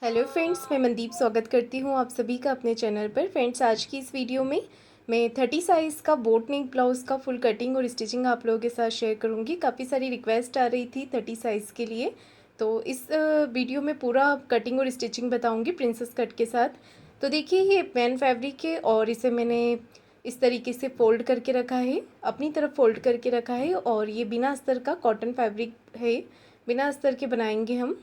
Hello friends, मैं मनदीप स्वागत करती हूँ आप सभी का अपने चैनल पर। फ्रेंड्स, आज की इस वीडियो में मैं 30 साइज़ का बोट नेक ब्लाउज़ का फुल कटिंग और स्टिचिंग आप लोगों के साथ शेयर करूँगी। काफ़ी सारी रिक्वेस्ट आ रही थी 30 साइज़ के लिए, तो इस वीडियो में पूरा कटिंग और स्टिचिंग बताऊँगी प्रिंसेस कट के साथ। तो देखिए, ये पैन फैब्रिक है और इसे मैंने इस तरीके से फ़ोल्ड करके रखा है, अपनी तरफ फ़ोल्ड करके रखा है। और ये बिना अस्तर का कॉटन फैब्रिक है, बिना अस्तर के बनाएंगे हम।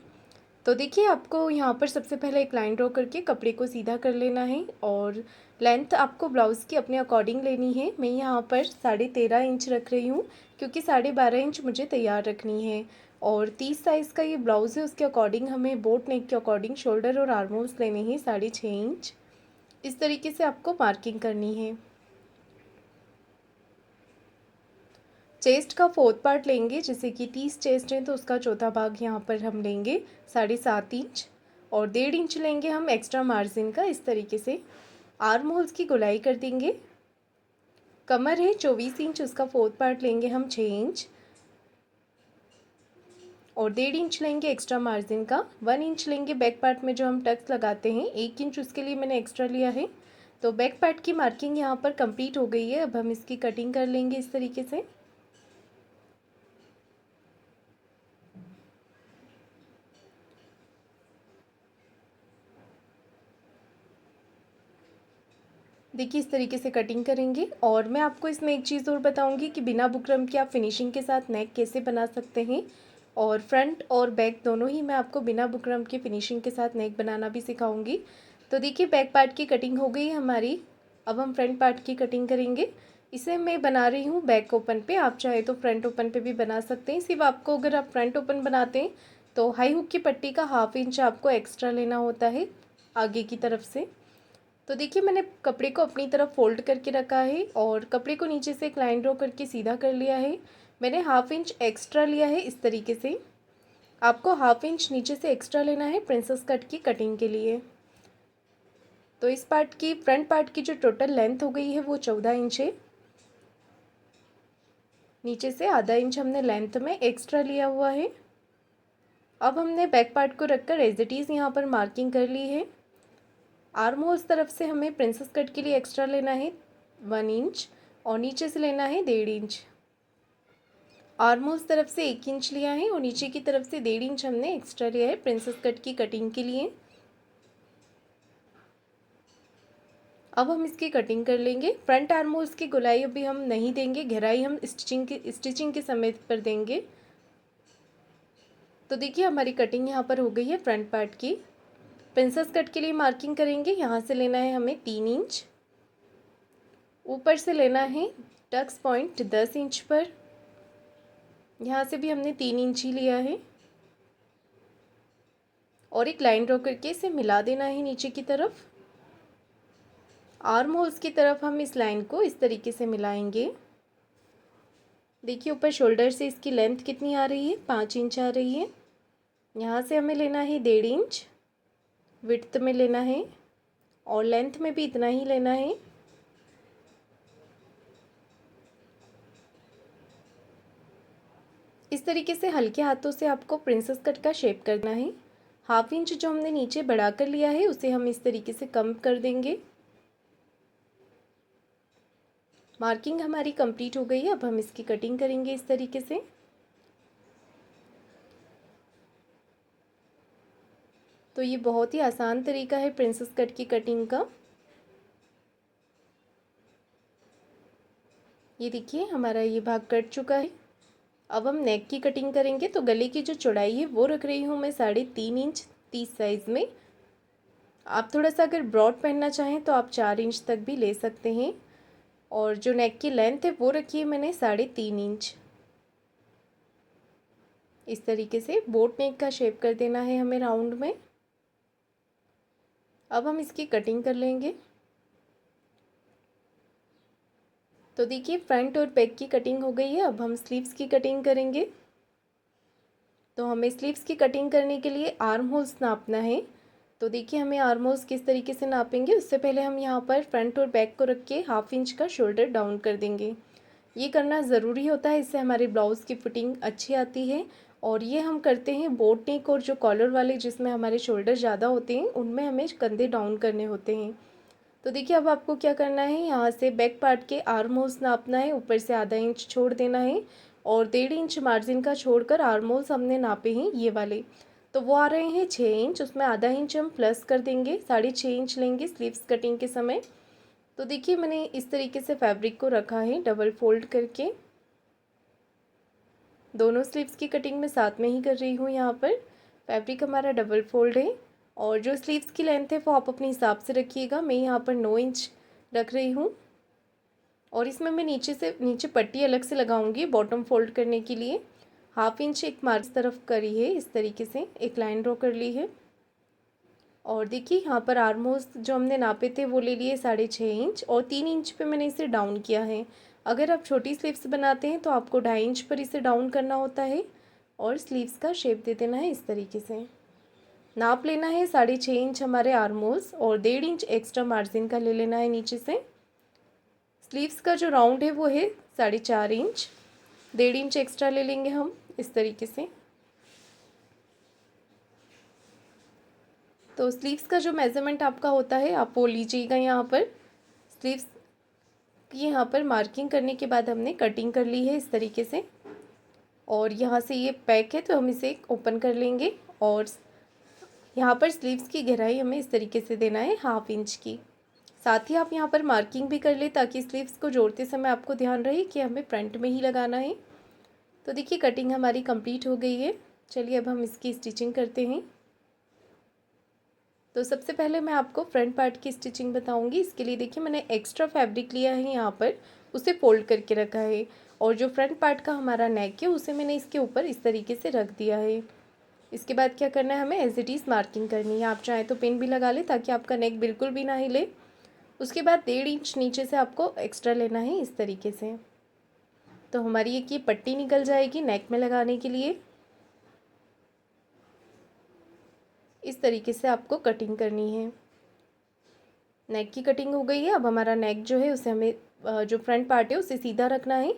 तो देखिए, आपको यहाँ पर सबसे पहले एक लाइन ड्रॉ करके कपड़े को सीधा कर लेना है और लेंथ आपको ब्लाउज़ की अपने अकॉर्डिंग लेनी है। मैं यहाँ पर 13.5 इंच रख रही हूँ क्योंकि 12.5 इंच मुझे तैयार रखनी है। और 30 साइज़ का ये ब्लाउज़ है, उसके अकॉर्डिंग हमें बोट नेक के अकॉर्डिंग शोल्डर और आर्म होल्स लेने हैं 6.5 इंच। इस तरीके से आपको मार्किंग करनी है। चेस्ट का 4th पार्ट लेंगे, जैसे कि 30 चेस्ट है तो उसका चौथा भाग यहाँ पर हम लेंगे 7.5 इंच। और 1.5 इंच लेंगे हम एक्स्ट्रा मार्जिन का। इस तरीके से आर्म होल्स की गोलाई कर देंगे। कमर है 24 इंच, उसका 4th पार्ट लेंगे हम 6 इंच। और 1.5 इंच लेंगे एक्स्ट्रा मार्जिन का। 1 इंच लेंगे बैक पार्ट में जो हम टक्स लगाते हैं, 1 इंच उसके लिए मैंने एक्स्ट्रा लिया है। तो बैक पार्ट की मार्किंग यहाँ पर कंप्लीट हो गई है। अब हम इसकी कटिंग कर लेंगे इस तरीके से। देखिए, इस तरीके से कटिंग करेंगे। और मैं आपको इसमें एक चीज़ और बताऊंगी कि बिना बुकरम के आप फिनिशिंग के साथ नेक कैसे बना सकते हैं। और फ्रंट और बैक दोनों ही मैं आपको बिना बुकरम के फिनिशिंग के साथ नेक बनाना भी सिखाऊंगी। तो देखिए, बैक पार्ट की कटिंग हो गई हमारी। अब हम फ्रंट पार्ट की कटिंग करेंगे। इसे मैं बना रही हूँ बैक ओपन पे, आप चाहे तो फ्रंट ओपन पे भी बना सकते हैं। सिर्फ आपको, अगर आप फ्रंट ओपन बनाते हैं तो हाई हुक की पट्टी का 1/2 इंच आपको एक्स्ट्रा लेना होता है आगे की तरफ से। तो देखिए, मैंने कपड़े को अपनी तरफ फोल्ड करके रखा है और कपड़े को नीचे से एक लाइन ड्रॉ करके सीधा कर लिया है। मैंने 1/2 इंच एक्स्ट्रा लिया है इस तरीके से। आपको 1/2 इंच नीचे से एक्स्ट्रा लेना है प्रिंसेस कट की कटिंग के लिए। तो इस पार्ट की, फ्रंट पार्ट की जो टोटल लेंथ हो गई है वो 14 इंच है। नीचे से ½ इंच हमने लेंथ में एक्स्ट्रा लिया हुआ है। अब हमने बैक पार्ट को रखकर एज इट इज़ यहाँ पर मार्किंग कर ली है। आर्म होल्स तरफ से हमें प्रिंसेस कट के लिए एक्स्ट्रा लेना है 1 इंच और नीचे से लेना है 1.5 इंच। आर्म होल्स तरफ से 1 इंच लिया है और नीचे की तरफ से 1.5 इंच हमने एक्स्ट्रा लिया है प्रिंसेस कट की कटिंग के लिए। अब हम इसकी कटिंग कर लेंगे। फ्रंट आर्म होल्स की गोलाई अभी हम नहीं देंगे, गहराई हम स्टिचिंग के समय पर देंगे। तो देखिए, हमारी कटिंग यहाँ पर हो गई है फ्रंट पार्ट की। प्रिंसेस कट के लिए मार्किंग करेंगे। यहाँ से लेना है हमें 3 इंच। ऊपर से लेना है टक्स पॉइंट 10 इंच पर। यहाँ से भी हमने 3 इंच ही लिया है और एक लाइन ड्रॉ करके इसे मिला देना है नीचे की तरफ। आर्म होल्स की तरफ हम इस लाइन को इस तरीके से मिलाएंगे। देखिए, ऊपर शोल्डर से इसकी लेंथ कितनी आ रही है, 5 इंच आ रही है। यहाँ से हमें लेना है 1.5 इंच विड्थ में लेना है और लेंथ में भी इतना ही लेना है। इस तरीके से हल्के हाथों से आपको प्रिंसेस कट का शेप करना है। 1/2 इंच जो हमने नीचे बढ़ा कर लिया है उसे हम इस तरीके से कम कर देंगे। मार्किंग हमारी कंप्लीट हो गई है। अब हम इसकी कटिंग करेंगे इस तरीके से। तो ये बहुत ही आसान तरीका है प्रिंसेस कट की कटिंग का। ये देखिए, हमारा ये भाग कट चुका है। अब हम नेक की कटिंग करेंगे। तो गले की जो चौड़ाई है वो रख रही हूँ मैं 3.5 इंच 30 साइज़ में। आप थोड़ा सा अगर ब्रॉड पहनना चाहें तो आप 4 इंच तक भी ले सकते हैं। और जो नेक की लेंथ है वो रखी है मैंने 3.5 इंच। इस तरीके से बोट नेक का शेप कर देना है हमें राउंड में। अब हम इसकी कटिंग कर लेंगे। तो देखिए, फ्रंट और बैक की कटिंग हो गई है। अब हम स्लीव्स की कटिंग करेंगे। तो हमें स्लीव्स की कटिंग करने के लिए आर्म होल्स नापना है। तो देखिए, हमें आर्म होल्स किस तरीके से नापेंगे, उससे पहले हम यहाँ पर फ्रंट और बैक को रख के 1/2 इंच का शोल्डर डाउन कर देंगे। ये करना ज़रूरी होता है, इससे हमारे ब्लाउज़ की फिटिंग अच्छी आती है और ये हम करते हैं बोट नेक और जो कॉलर वाले जिसमें हमारे शोल्डर ज़्यादा होते हैं उनमें हमें कंधे डाउन करने होते हैं। तो देखिए अब आपको क्या करना है, यहाँ से बैक पार्ट के आर्म होल्स नापना है, ऊपर से आधा इंच छोड़ देना है और 1.5 इंच मार्जिन का छोड़कर आर्म होल्स हमने नापे हैं ये वाले, तो वो आ रहे हैं 6 इंच। उसमें आधा इंच हम प्लस कर देंगे, 6.5 इंच लेंगे स्लीव्स कटिंग के समय। तो देखिए मैंने इस तरीके से फैब्रिक को रखा है डबल फोल्ड करके, दोनों स्लीव्स की कटिंग मैं साथ में ही कर रही हूँ। यहाँ पर फैब्रिक हमारा डबल फोल्ड है और जो स्लीव्स की लेंथ है वो आप अपने हिसाब से रखिएगा। मैं यहाँ पर 9 इंच रख रही हूँ और इसमें मैं नीचे पट्टी अलग से लगाऊंगी बॉटम फोल्ड करने के लिए। 1/2 इंच एक मार्क तरफ करी है, इस तरीके से एक लाइन ड्रॉ कर ली है। और देखिए यहाँ पर आर्म होल्स जो हमने नापे थे वो ले लिए 6.5 इंच और 3 इंच पे मैंने इसे डाउन किया है। अगर आप छोटी स्लीव्स बनाते हैं तो आपको 2.5 इंच पर इसे डाउन करना होता है और स्लीव्स का शेप दे देना है इस तरीके से। नाप लेना है 6.5 इंच हमारे आर्म होल्स और 1.5 इंच एक्स्ट्रा मार्जिन का ले लेना है नीचे से। स्लीव्स का जो राउंड है वो है 4.5 इंच, 1.5 इंच एक्स्ट्रा ले लेंगे हम इस तरीके से। तो स्लीव्स का जो मेज़रमेंट आपका होता है आप वो लीजिएगा। यहाँ पर स्लीव्स की यहाँ पर मार्किंग करने के बाद हमने कटिंग कर ली है इस तरीके से और यहाँ से ये पैक है तो हम इसे ओपन कर लेंगे और यहाँ पर स्लीव्स की गहराई हमें इस तरीके से देना है 1/2 इंच की। साथ ही आप यहाँ पर मार्किंग भी कर ले ताकि स्लीव्स को जोड़ते समय आपको ध्यान रहे कि हमें फ्रंट में ही लगाना है। तो देखिए कटिंग हमारी कंप्लीट हो गई है। चलिए अब हम इसकी स्टिचिंग करते हैं। तो सबसे पहले मैं आपको फ्रंट पार्ट की स्टिचिंग बताऊंगी। इसके लिए देखिए मैंने एक्स्ट्रा फैब्रिक लिया है यहाँ पर, उसे फोल्ड करके रखा है और जो फ्रंट पार्ट का हमारा नेक है उसे मैंने इसके ऊपर इस तरीके से रख दिया है। इसके बाद क्या करना है, हमें एज इट इज़ मार्किंग करनी है। आप चाहें तो पिन भी लगा लें ताकि आपका नेक बिल्कुल भी ना हिले। उसके बाद 1.5 इंच नीचे से आपको एक्स्ट्रा लेना है इस तरीके से। तो हमारी एक ये पट्टी निकल जाएगी नेक में लगाने के लिए। इस तरीके से आपको कटिंग करनी है। नेक की कटिंग हो गई है। अब हमारा नेक जो है उसे हमें जो फ्रंट पार्ट है उसे सीधा रखना है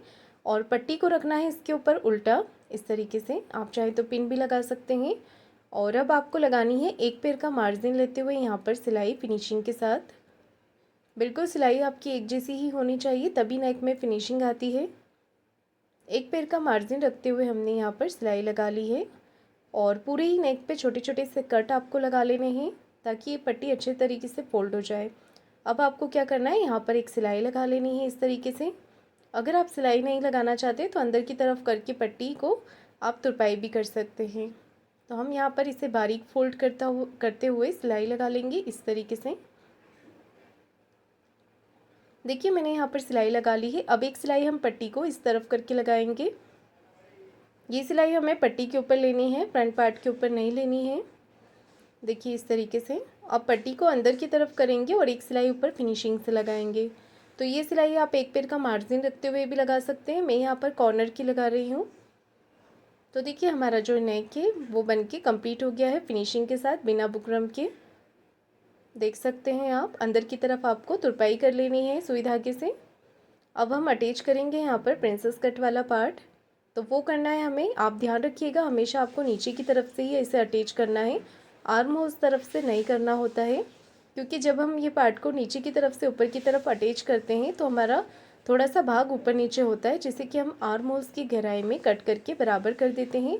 और पट्टी को रखना है इसके ऊपर उल्टा इस तरीके से। आप चाहे तो पिन भी लगा सकते हैं। और अब आपको लगानी है एक पैर का मार्जिन लेते हुए यहाँ पर सिलाई फिनिशिंग के साथ। बिल्कुल सिलाई आपकी एक जैसी ही होनी चाहिए तभी नेक में फिनिशिंग आती है। एक पैर का मार्जिन रखते हुए हमने यहाँ पर सिलाई लगा ली है और पूरे ही नेक पे छोटे छोटे से कट आपको लगा लेने हैं ताकि ये पट्टी अच्छे तरीके से फोल्ड हो जाए। अब आपको क्या करना है, यहाँ पर एक सिलाई लगा लेनी है इस तरीके से। अगर आप सिलाई नहीं लगाना चाहते तो अंदर की तरफ करके पट्टी को आप तुरपाई भी कर सकते हैं। तो हम यहाँ पर इसे बारीक फोल्ड करते हुए सिलाई लगा लेंगे इस तरीके से। देखिए मैंने यहाँ पर सिलाई लगा ली है। अब एक सिलाई हम पट्टी को इस तरफ करके लगाएंगे। ये सिलाई हमें पट्टी के ऊपर लेनी है, फ्रंट पार्ट के ऊपर नहीं लेनी है। देखिए इस तरीके से अब पट्टी को अंदर की तरफ करेंगे और एक सिलाई ऊपर फिनिशिंग से लगाएंगे। तो ये सिलाई आप एक पैर का मार्जिन रखते हुए भी लगा सकते हैं। मैं यहाँ पर कॉर्नर की लगा रही हूँ। तो देखिए हमारा जो नेक है वो बनके कंप्लीट हो गया है फिनिशिंग के साथ बिना बुकरम के। देख सकते हैं आप, अंदर की तरफ आपको तुरपाई कर लेनी है सुई धागे से। अब हम अटैच करेंगे यहाँ पर प्रिंसेस कट वाला पार्ट। तो वो करना है हमें, आप ध्यान रखिएगा हमेशा आपको नीचे की तरफ से ही इसे अटैच करना है, आर्म होल्स तरफ से नहीं करना होता है। क्योंकि जब हम ये पार्ट को नीचे की तरफ से ऊपर की तरफ अटैच करते हैं तो हमारा थोड़ा सा भाग ऊपर नीचे होता है जिससे कि हम आर्म होल्स की गहराई में कट करके बराबर कर देते हैं।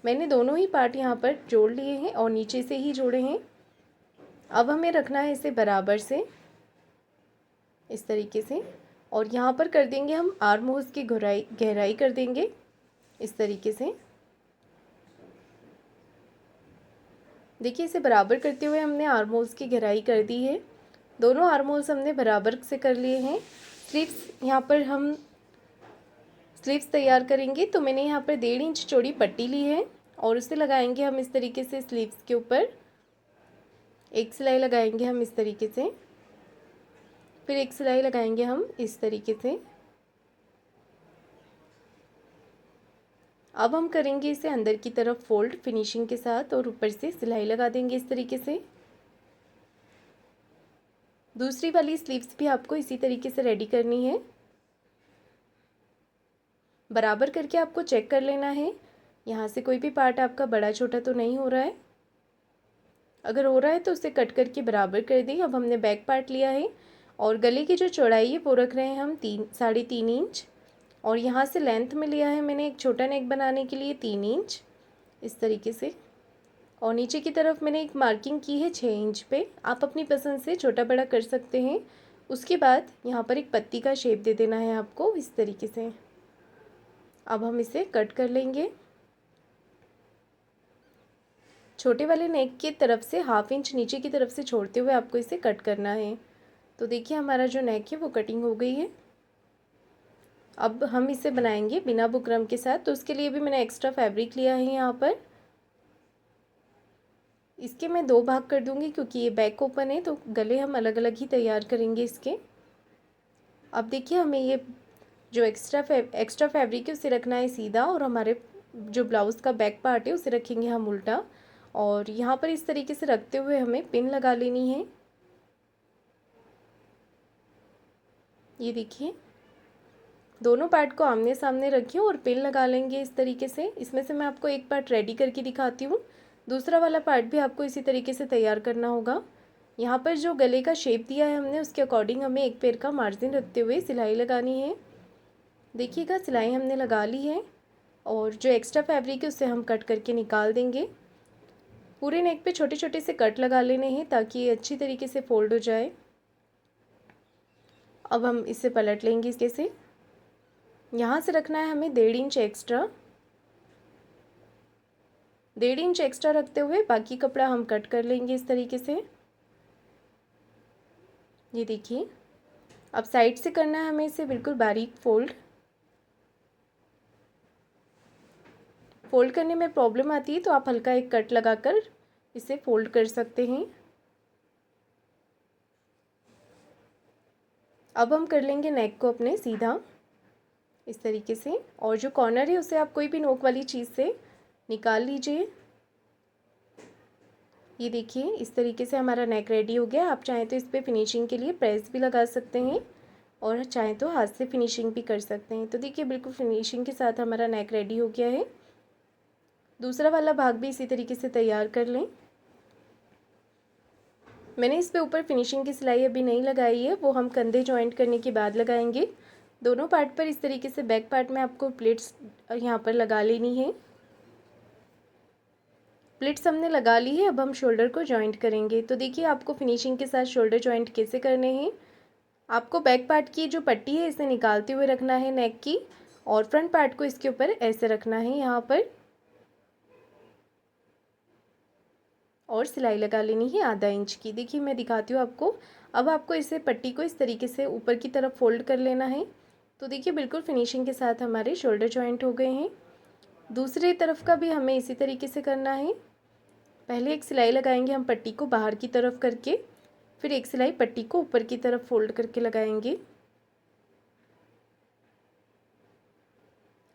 मैंने दोनों ही पार्ट यहाँ पर जोड़ लिए हैं और नीचे से ही जोड़े हैं। अब हमें रखना है इसे बराबर से इस तरीके से और यहाँ पर कर देंगे हम आर्म होल्स की गहराई कर देंगे इस तरीके से। देखिए इसे बराबर करते हुए हमने आर्म होल्स की गहराई कर दी है। दोनों आर्म होल्स हमने बराबर से कर लिए हैं। स्लीव्स यहाँ पर हम स्लीव्स तैयार करेंगे तो मैंने यहाँ पर 1.5 इंच चौड़ी पट्टी ली है और उसे लगाएंगे हम इस तरीके से स्लीव्स के ऊपर। एक सिलाई लगाएंगे हम इस तरीके से, फिर एक सिलाई लगाएंगे हम इस तरीके से। अब हम करेंगे इसे अंदर की तरफ फोल्ड फिनिशिंग के साथ और ऊपर से सिलाई लगा देंगे इस तरीके से। दूसरी वाली स्लीव्स भी आपको इसी तरीके से रेडी करनी है। बराबर करके आपको चेक कर लेना है। यहाँ से कोई भी पार्ट आपका बड़ा छोटा तो नहीं हो रहा है। अगर हो रहा है तो उसे कट करके बराबर कर दें। अब हमने बैक पार्ट लिया है और गले की जो चौड़ाई है वो रख रहे हैं हम 3-3.5 इंच। और यहाँ से लेंथ में लिया है मैंने एक छोटा नेक बनाने के लिए 3 इंच इस तरीके से। और नीचे की तरफ मैंने एक मार्किंग की है 6 इंच पे। आप अपनी पसंद से छोटा बड़ा कर सकते हैं। उसके बाद यहाँ पर एक पत्ती का शेप दे देना है आपको इस तरीके से। अब हम इसे कट कर लेंगे। छोटे वाले नेक की तरफ से 1/2 इंच नीचे की तरफ से छोड़ते हुए आपको इसे कट करना है। तो देखिए हमारा जो नेक है वो कटिंग हो गई है। अब हम इसे बनाएंगे बिना बुकरम के साथ। तो उसके लिए भी मैंने एक्स्ट्रा फैब्रिक लिया है यहाँ पर। इसके मैं 2 भाग कर दूंगी क्योंकि ये बैक ओपन है, तो गले हम अलग अलग ही तैयार करेंगे इसके। अब देखिए हमें ये जो एक्स्ट्रा फैब्रिक है उसे रखना है सीधा, और हमारे जो ब्लाउज़ का बैक पार्ट है उसे रखेंगे हम उल्टा। और यहाँ पर इस तरीके से रखते हुए हमें पिन लगा लेनी है। ये देखिए दोनों पार्ट को आमने सामने रखिए और पिन लगा लेंगे इस तरीके से। इसमें से मैं आपको एक पार्ट रेडी करके दिखाती हूँ, दूसरा वाला पार्ट भी आपको इसी तरीके से तैयार करना होगा। यहाँ पर जो गले का शेप दिया है हमने उसके अकॉर्डिंग हमें एक पैर का मार्जिन रखते हुए सिलाई लगानी है। देखिएगा सिलाई हमने लगा ली है और जो एक्स्ट्रा फैब्रिक है उसे हम कट करके निकाल देंगे। पूरे नेक पे छोटे छोटे से कट लगा लेने हैं ताकि ये अच्छी तरीके से फोल्ड हो जाए। अब हम इसे पलट लेंगे इसके से। यहाँ से रखना है हमें 1.5 इंच एक्स्ट्रा। 1.5 इंच एक्स्ट्रा रखते हुए बाकी कपड़ा हम कट कर लेंगे इस तरीके से। ये देखिए अब साइड से करना है हमें इसे बिल्कुल बारीक फोल्ड करने में प्रॉब्लम आती है तो आप हल्का एक कट लगाकर इसे फोल्ड कर सकते हैं। अब हम कर लेंगे नेक को अपने सीधा इस तरीके से, और जो कॉर्नर है उसे आप कोई भी नोक वाली चीज़ से निकाल लीजिए। ये देखिए इस तरीके से हमारा नेक रेडी हो गया। आप चाहें तो इस पर फिनिशिंग के लिए प्रेस भी लगा सकते हैं और चाहें तो हाथ से फिनिशिंग भी कर सकते हैं। तो देखिए बिल्कुल फिनिशिंग के साथ हमारा नेक रेडी हो गया है। दूसरा वाला भाग भी इसी तरीके से तैयार कर लें। मैंने इस पे ऊपर फिनिशिंग की सिलाई अभी नहीं लगाई है, वो हम कंधे जॉइंट करने के बाद लगाएंगे। दोनों पार्ट पर इस तरीके से बैक पार्ट में आपको प्लेट्स यहाँ पर लगा लेनी है। प्लेट्स हमने लगा ली है। अब हम शोल्डर को जॉइंट करेंगे। तो देखिए आपको फिनिशिंग के साथ शोल्डर जॉइंट कैसे करने हैं। आपको बैक पार्ट की जो पट्टी है इसे निकालते हुए रखना है नेक की, और फ्रंट पार्ट को इसके ऊपर ऐसे रखना है यहाँ पर, और सिलाई लगा लेनी है 1/2 इंच की। देखिए मैं दिखाती हूँ आपको। अब आपको इसे पट्टी को इस तरीके से ऊपर की तरफ फोल्ड कर लेना है। तो देखिए बिल्कुल फिनिशिंग के साथ हमारे शोल्डर जॉइंट हो गए हैं। दूसरी तरफ का भी हमें इसी तरीके से करना है। पहले एक सिलाई लगाएंगे हम पट्टी को बाहर की तरफ करके, फिर एक सिलाई पट्टी को ऊपर की तरफ फोल्ड करके लगाएंगे।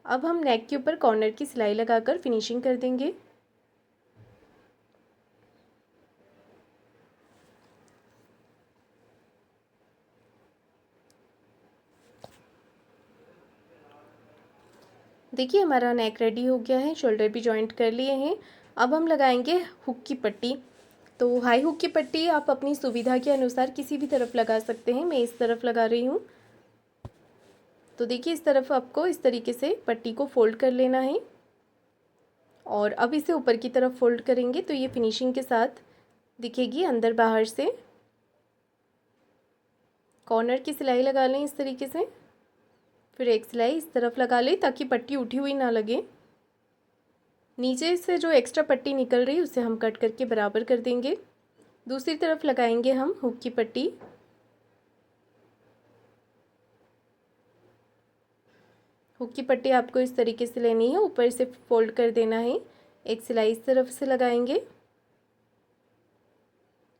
अब हम नेक के ऊपर कॉर्नर की सिलाई लगाकर फिनिशिंग कर देंगे। देखिए हमारा नेक रेडी हो गया है, शोल्डर भी जॉइंट कर लिए हैं। अब हम लगाएंगे हुक की पट्टी। तो हाई हुक की पट्टी आप अपनी सुविधा के अनुसार किसी भी तरफ लगा सकते हैं। मैं इस तरफ लगा रही हूँ। तो देखिए इस तरफ आपको इस तरीके से पट्टी को फोल्ड कर लेना है, और अब इसे ऊपर की तरफ फोल्ड करेंगे तो ये फिनिशिंग के साथ दिखेगी अंदर बाहर से। कॉर्नर की सिलाई लगा लें इस तरीके से, फिर एक सिलाई इस तरफ लगा लें ताकि पट्टी उठी हुई ना लगे। नीचे से जो एक्स्ट्रा पट्टी निकल रही है उसे हम कट करके बराबर कर देंगे। दूसरी तरफ लगाएंगे हम हुक की पट्टी। हुक की पट्टी आपको इस तरीके से लेनी है, ऊपर से फोल्ड कर देना है। एक सिलाई इस तरफ से लगाएंगे।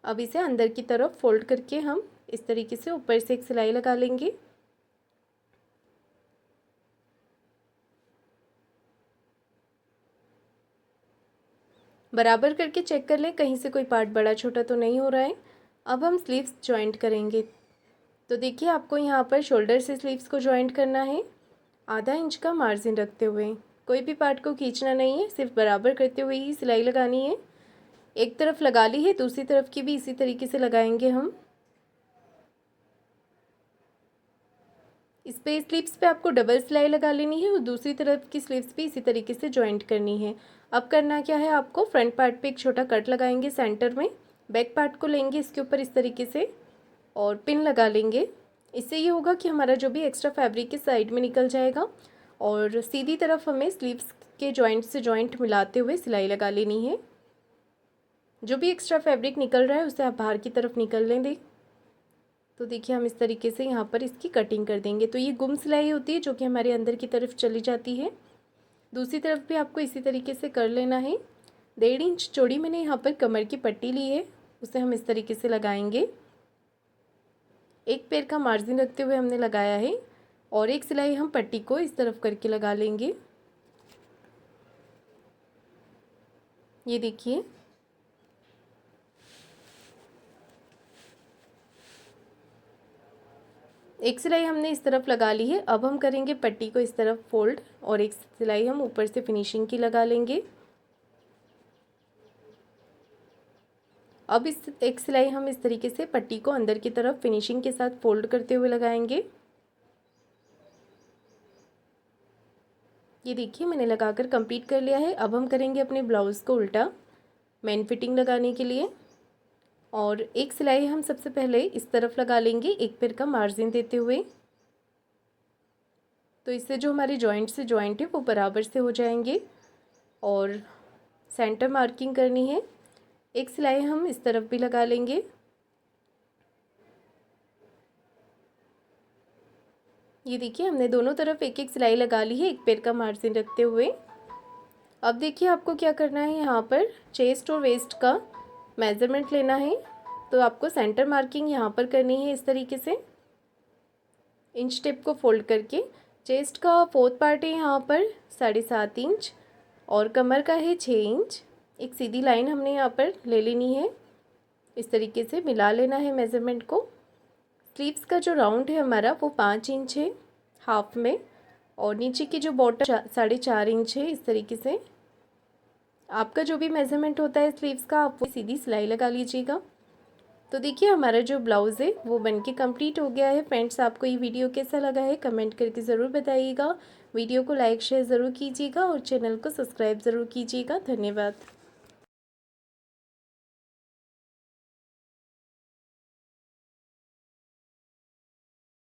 अब इसे अंदर की तरफ फोल्ड करके हम इस तरीके से ऊपर से एक सिलाई लगा लेंगे। बराबर करके चेक कर लें कहीं से कोई पार्ट बड़ा छोटा तो नहीं हो रहा है। अब हम स्लीव्स जॉइंट करेंगे। तो देखिए आपको यहाँ पर शोल्डर से स्लीव्स को जॉइंट करना है 1/2 इंच का मार्जिन रखते हुए। कोई भी पार्ट को खींचना नहीं है, सिर्फ बराबर करते हुए ही सिलाई लगानी है। एक तरफ लगा ली है, दूसरी तरफ की भी इसी तरीके से लगाएंगे हम। इस पे स्लीव्स पे आपको डबल सिलाई लगा लेनी है और दूसरी तरफ की स्लीव्स भी इसी तरीके से जॉइंट करनी है। अब करना क्या है, आपको फ्रंट पार्ट पे एक छोटा कट लगाएंगे सेंटर में, बैक पार्ट को लेंगे इसके ऊपर इस तरीके से और पिन लगा लेंगे। इससे ये होगा कि हमारा जो भी एक्स्ट्रा फैब्रिक इस साइड में निकल जाएगा और सीधी तरफ हमें स्लीव्स के जॉइंट से जॉइंट मिलाते हुए सिलाई लगा लेनी है। जो भी एक्स्ट्रा फैब्रिक निकल रहा है उसे आप बाहर की तरफ निकल लें दें। तो देखिए हम इस तरीके से यहाँ पर इसकी कटिंग कर देंगे। तो ये गुम सिलाई होती है जो कि हमारे अंदर की तरफ चली जाती है। दूसरी तरफ भी आपको इसी तरीके से कर लेना है। 1.5 इंच चौड़ी मैंने यहाँ पर कमर की पट्टी ली है, उसे हम इस तरीके से लगाएंगे। एक पैर का मार्जिन रखते हुए हमने लगाया है और एक सिलाई हम पट्टी को इस तरफ करके लगा लेंगे। ये देखिए, एक सिलाई हमने इस तरफ लगा ली है। अब हम करेंगे पट्टी को इस तरफ फोल्ड और एक सिलाई हम ऊपर से फिनिशिंग की लगा लेंगे। अब इस एक सिलाई हम इस तरीके से पट्टी को अंदर की तरफ फिनिशिंग के साथ फोल्ड करते हुए लगाएंगे। ये देखिए मैंने लगाकर कंप्लीट कर लिया है। अब हम करेंगे अपने ब्लाउज़ को उल्टा मेन फिटिंग लगाने के लिए और एक सिलाई हम सबसे पहले इस तरफ लगा लेंगे एक पैर का मार्जिन देते हुए। तो इससे जो हमारे जॉइंट से जॉइंट है वो बराबर से हो जाएंगे और सेंटर मार्किंग करनी है। एक सिलाई हम इस तरफ भी लगा लेंगे। ये देखिए हमने दोनों तरफ एक एक सिलाई लगा ली है एक पैर का मार्जिन रखते हुए। अब देखिए आपको क्या करना है, यहाँ पर चेस्ट और वेस्ट का मेज़रमेंट लेना है। तो आपको सेंटर मार्किंग यहाँ पर करनी है इस तरीके से इंच टेप को फोल्ड करके। चेस्ट का 4th पार्ट है यहाँ पर 7.5 इंच और कमर का है 6 इंच। एक सीधी लाइन हमने यहाँ पर ले लेनी है, इस तरीके से मिला लेना है मेज़रमेंट को। स्लीव्स का जो राउंड है हमारा वो 5 इंच है हाफ में और नीचे की जो बॉटम 4.5 इंच है। इस तरीके से आपका जो भी मेज़रमेंट होता है स्लीव्स का आप वो सीधी सिलाई लगा लीजिएगा। तो देखिए हमारा जो ब्लाउज़ है वो बनके कंप्लीट हो गया है। फ्रेंड्स, आपको ये वीडियो कैसा लगा है कमेंट करके ज़रूर बताइएगा। वीडियो को लाइक शेयर ज़रूर कीजिएगा और चैनल को सब्सक्राइब ज़रूर कीजिएगा। धन्यवाद।